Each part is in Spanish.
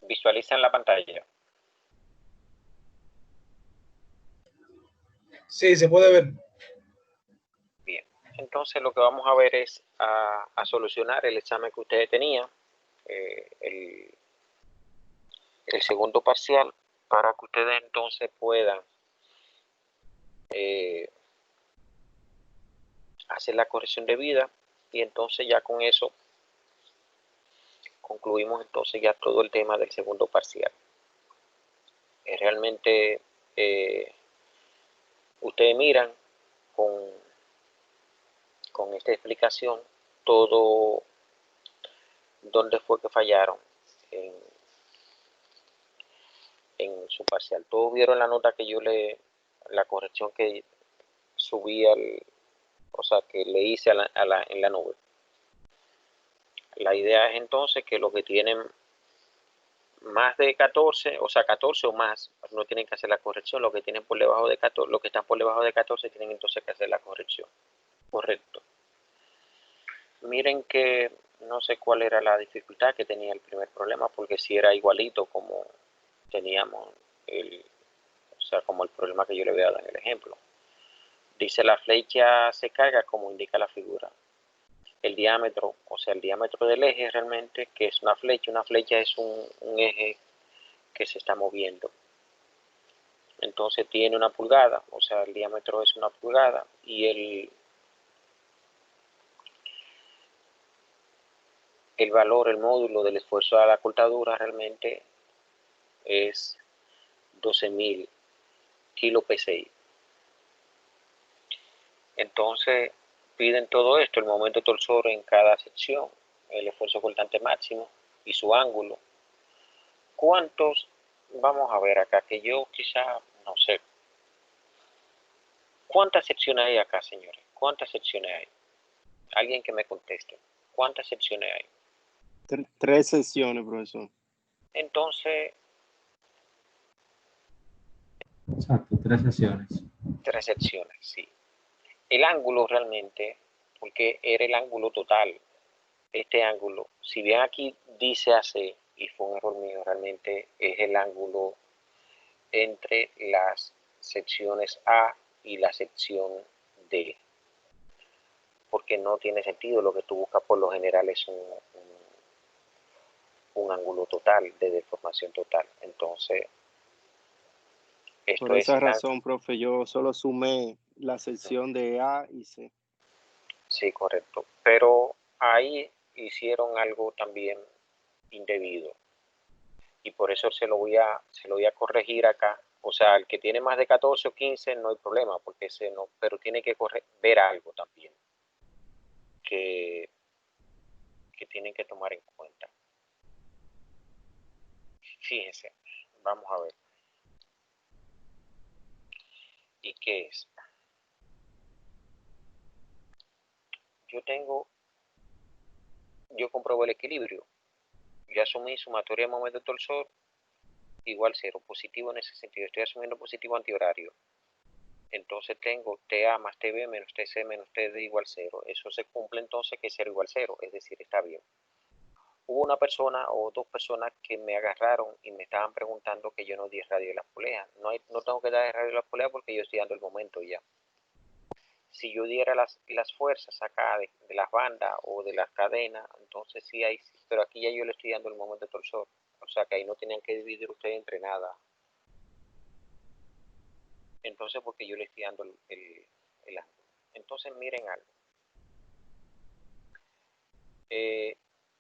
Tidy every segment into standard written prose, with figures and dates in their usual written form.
¿Visualizan la pantalla? Sí, se puede ver. Bien, entonces lo que vamos a ver es a solucionar el examen que ustedes tenían, el segundo parcial, para que ustedes entonces puedan hacer la corrección debida, y entonces ya con eso concluimos entonces ya todo el tema del segundo parcial. Realmente ustedes miran con esta explicación todo dónde fue que fallaron en su parcial. Todos vieron la nota que yo la corrección que subí o sea, que le hice en la nube. La idea es entonces que los que tienen más de 14, o sea, 14 o más, no tienen que hacer la corrección. Los que tienen por debajo de 14, los que están por debajo de 14 tienen entonces que hacer la corrección. Correcto. Miren que no sé cuál era la dificultad que tenía el primer problema, porque si era igualito como teníamos o sea, como el problema que yo le había dado en el ejemplo. Dice la flecha se carga como indica la figura. El diámetro, o sea, el diámetro del eje realmente, que es una flecha es un eje que se está moviendo. Entonces tiene una pulgada, o sea, el diámetro es una pulgada, y el valor, el módulo del esfuerzo a la cortadura realmente es 12.000 kilo PSI. Entonces piden todo esto, el momento torsor en cada sección, el esfuerzo cortante máximo y su ángulo. ¿Cuántos? Vamos a ver acá, que yo quizá, no sé. ¿Cuántas secciones hay acá, señores? ¿Cuántas secciones hay? Alguien que me conteste. ¿Cuántas secciones hay? 3 secciones, profesor. Entonces, exacto, 3 secciones. 3 secciones, sí. El ángulo realmente, porque era el ángulo total, este ángulo, si bien aquí dice AC, y fue un error mío, realmente es el ángulo entre las secciones A y la sección D, porque no tiene sentido. Lo que tú buscas por lo general es un ángulo total, de deformación total. Entonces, esto por esa es razón, profe, yo solo sumé la sección de A y C. Sí, correcto. Pero ahí hicieron algo también indebido, y por eso se lo voy a corregir acá. O sea, el que tiene más de 14 o 15 no hay problema, porque ese no, pero tiene que ver algo también que tienen que tomar en cuenta. Fíjense, vamos a ver. ¿Y qué es? Yo compruebo el equilibrio. Yo asumí sumatoria de momento torsor igual 0, positivo en ese sentido. Estoy asumiendo positivo antihorario. Entonces tengo TA más TB menos TC menos TD igual 0. Eso se cumple entonces que 0 igual 0, es decir, está bien. Hubo una persona o 2 personas que me agarraron y me estaban preguntando que yo no di radio de las poleas. No tengo que dar radio de las poleas porque yo estoy dando el momento ya. Si yo diera las fuerzas acá de las bandas o de las cadenas, entonces sí hay, pero aquí ya yo le estoy dando el momento torsor. O sea que ahí no tenían que dividir ustedes entre nada. Entonces, porque yo le estoy dando el ángulo. Entonces, miren algo.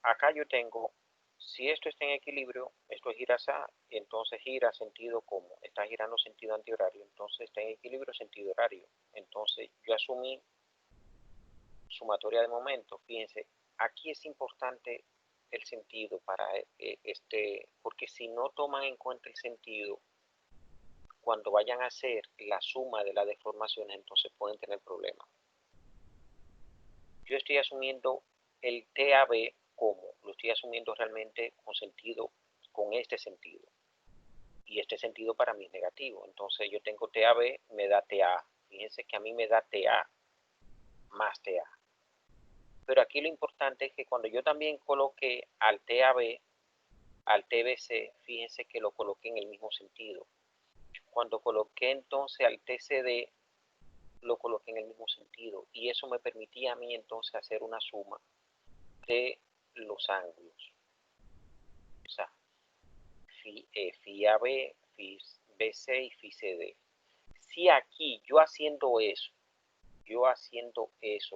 Acá yo tengo, si esto está en equilibrio, esto gira así, entonces gira sentido como, está girando sentido antihorario, entonces está en equilibrio sentido horario. Entonces, yo asumí sumatoria de momento. Fíjense, aquí es importante el sentido para porque si no toman en cuenta el sentido, cuando vayan a hacer la suma de las deformaciones, entonces pueden tener problemas. Yo estoy asumiendo el TAB como, lo estoy asumiendo realmente con sentido, con este sentido. Y este sentido para mí es negativo. Entonces yo tengo TAB, me da TA. Fíjense que a mí me da TA más TA. Pero aquí lo importante es que cuando yo también coloqué al TAB al TBC, fíjense que lo coloqué en el mismo sentido. Cuando coloqué entonces al TCD, lo coloqué en el mismo sentido, y eso me permitía a mí entonces hacer una suma de los ángulos. O sea, Phi AB, Phi BC y Phi CD. Si aquí yo haciendo eso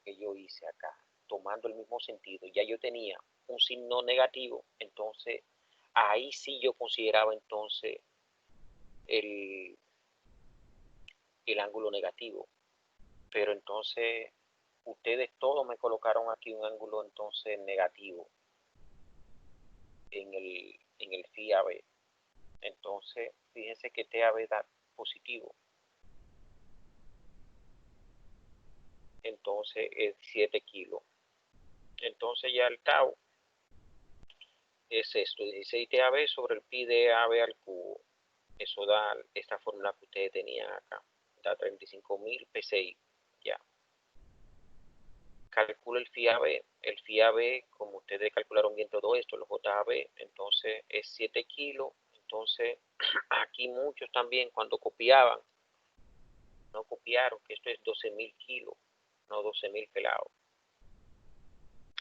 que yo hice acá, tomando el mismo sentido, ya yo tenía un signo negativo, entonces ahí sí yo consideraba entonces el ángulo negativo. Pero entonces ustedes todos me colocaron aquí un ángulo entonces negativo en el Phi AB. Entonces fíjense que TAB da positivo. Entonces es 7 kilos. Entonces ya el tau es esto, 16 TAB sobre el pi de AB al cubo. Eso da esta fórmula que ustedes tenían acá. Da 35.000 PSI. Ya. Calculo el Phi AB. El Phi AB, como ustedes calcularon bien todo esto, los JAB, entonces es 7 kilos. Entonces, aquí muchos también cuando copiaban, no copiaron que esto es 12.000 kilos, no 12.000 pelados.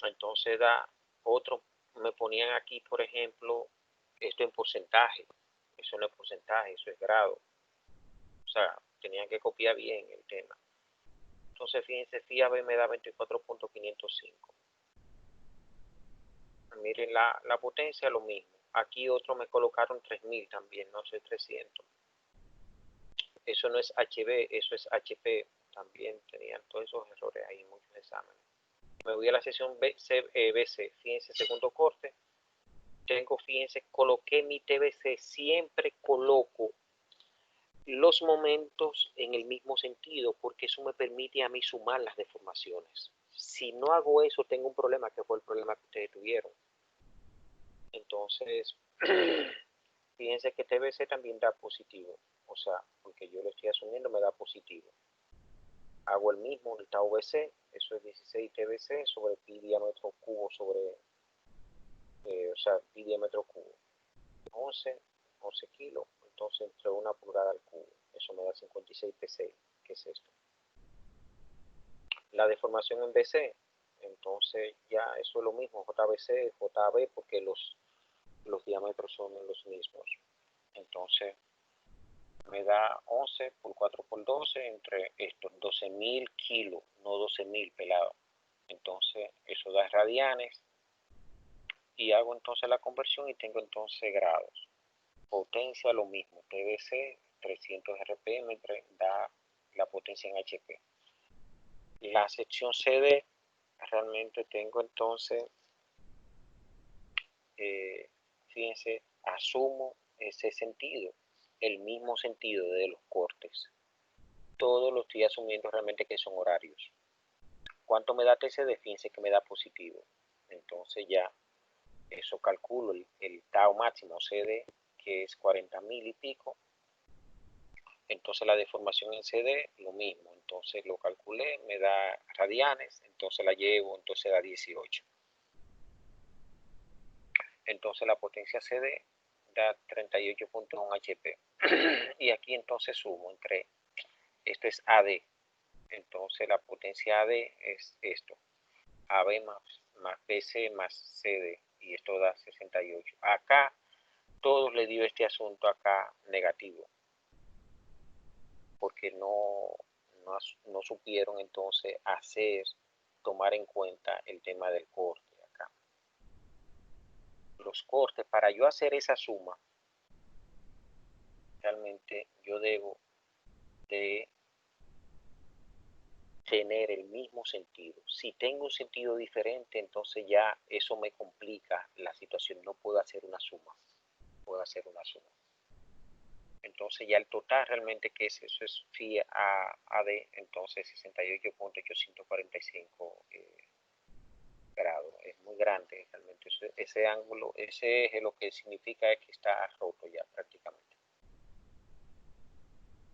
Entonces da otro, me ponían aquí, por ejemplo, esto en porcentaje. Eso no es porcentaje, eso es grado. O sea, tenían que copiar bien el tema. Entonces, fíjense, Phi AB me da 24.505. Miren la potencia, lo mismo. Aquí otro me colocaron 3000 también, no sé, 300. Eso no es HB, eso es HP. También tenían todos esos errores ahí en muchos exámenes. Me voy a la sesión BC. Fíjense, segundo corte. Tengo, fíjense, coloqué mi TBC. Siempre coloco los momentos en el mismo sentido, porque eso me permite a mí sumar las deformaciones. Si no hago eso, tengo un problema, que fue el problema que ustedes tuvieron. Entonces, fíjense que TBC también da positivo. O sea, porque yo lo estoy asumiendo, me da positivo. Hago el mismo, el tau BC, eso es 16 TBC sobre pi diámetro cubo sobre, o sea, pi diámetro cubo. 11 kilos, entonces entre 1 pulgada al cubo. Eso me da 56 PSI. ¿Qué es esto? La deformación en BC, entonces ya eso es lo mismo, JBC, JB, porque los diámetros son los mismos. Entonces me da 11 por 4 por 12 entre estos 12.000 kilos, no 12.000 pelados. Entonces eso da radianes y hago entonces la conversión y tengo entonces grados. Potencia lo mismo, TBC 300 RPM da la potencia en HP. La sección CD realmente tengo entonces, fíjense, asumo ese sentido, el mismo sentido de los cortes. Todo lo estoy asumiendo realmente que son horarios. ¿Cuánto me da TCD? Fíjense que me da positivo. Entonces ya eso calculo el tau máximo CD, que es 40.000 y pico. Entonces la deformación en CD, lo mismo. Entonces lo calculé, me da radianes, entonces la llevo, entonces da 18. Entonces la potencia CD da 38.1 HP. Y aquí entonces sumo entre, esto es AD. Entonces la potencia AD es esto. AB más BC más CD. Y esto da 68. Acá todos le dio este asunto acá negativo. Porque no supieron entonces tomar en cuenta el tema del corte acá. Los cortes, para yo hacer esa suma, realmente yo debo de tener el mismo sentido. Si tengo un sentido diferente, entonces ya eso me complica la situación. No puedo hacer una suma. Entonces ya el total realmente que es eso es Phi AD, entonces 68.845 grados. Es muy grande realmente. Ese ángulo, ese eje lo que significa es que está roto ya prácticamente.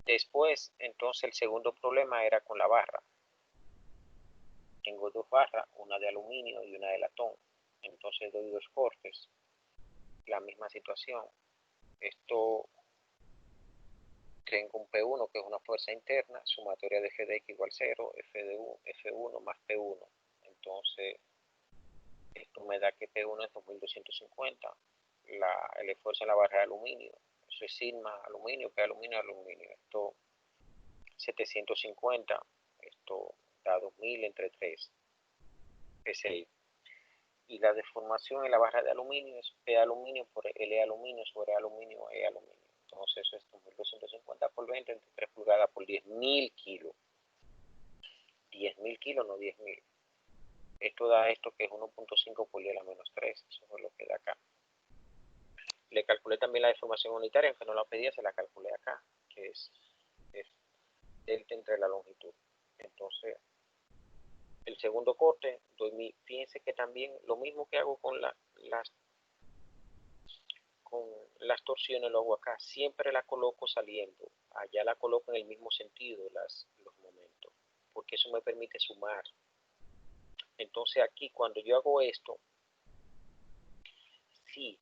Después, entonces el segundo problema era con la barra. Tengo dos barras, una de aluminio y una de latón. Entonces doy dos cortes. la misma situación. Esto tengo un P1 que es una fuerza interna, sumatoria de F de X igual 0, F1 más P1. Entonces, esto me da que P1 es 2250. El esfuerzo en la barra de aluminio, eso es sigma aluminio, P aluminio, aluminio. Esto 750, esto da 2000 entre 3, P6. Y la deformación en la barra de aluminio es P aluminio por L aluminio sobre aluminio, E aluminio. Entonces eso es 2250 por 20 entre 3 pulgadas por 10.000 kilos. 10.000 kilos, no 10.000. Esto da esto que es 1.5 por 10 a la menos 3. Eso es lo que da acá. Le calculé también la deformación unitaria, aunque no la pedía, se la calculé acá, que es delta entre la longitud. Entonces, el segundo corte, fíjense que también lo mismo que hago con las torsiones lo hago acá, siempre la coloco saliendo, allá la coloco en el mismo sentido los momentos, porque eso me permite sumar. Entonces aquí cuando yo hago esto, si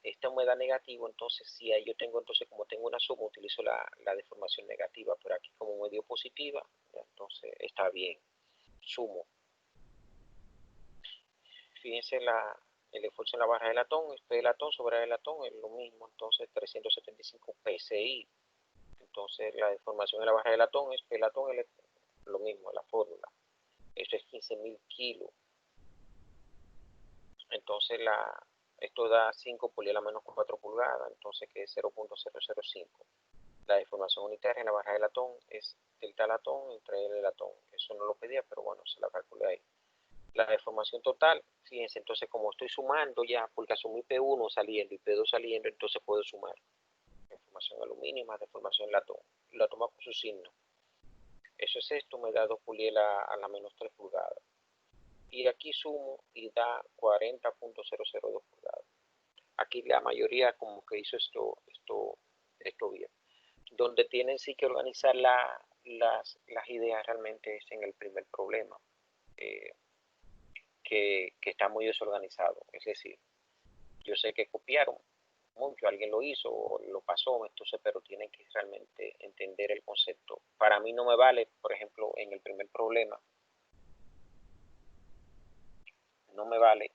esta me da negativo, entonces si ahí yo tengo, entonces como tengo una suma, utilizo la deformación negativa, pero aquí como me dio positiva, entonces está bien, sumo. Fíjense el esfuerzo en la barra de latón, P de latón sobre A de latón es lo mismo, entonces 375 PSI. Entonces la deformación en la barra de latón es P de latón, lo mismo, la fórmula. Esto es 15.000 kilos. Entonces esto da 5 por 10 a la menos 4 pulgadas, entonces que es 0.005. La deformación unitaria en la barra de latón es delta latón entre L latón. Eso no lo pedía, pero bueno, se la calculé ahí. La deformación total, fíjense, entonces como estoy sumando ya, porque asumí P1 saliendo y P2 saliendo, entonces puedo sumar deformación aluminio más deformación latón. La tomo con su signo. Eso es esto, me da 2 por 10 a la menos 3 pulgadas. Y aquí sumo y da 40.002 pulgadas. Aquí la mayoría como que hizo esto bien. Donde tienen sí que organizar las ideas realmente es en el primer problema. Que está muy desorganizado. Es decir, yo sé que copiaron mucho, alguien lo hizo o lo pasó, entonces, pero tienen que realmente entender el concepto. Para mí no me vale, por ejemplo, en el primer problema, no me vale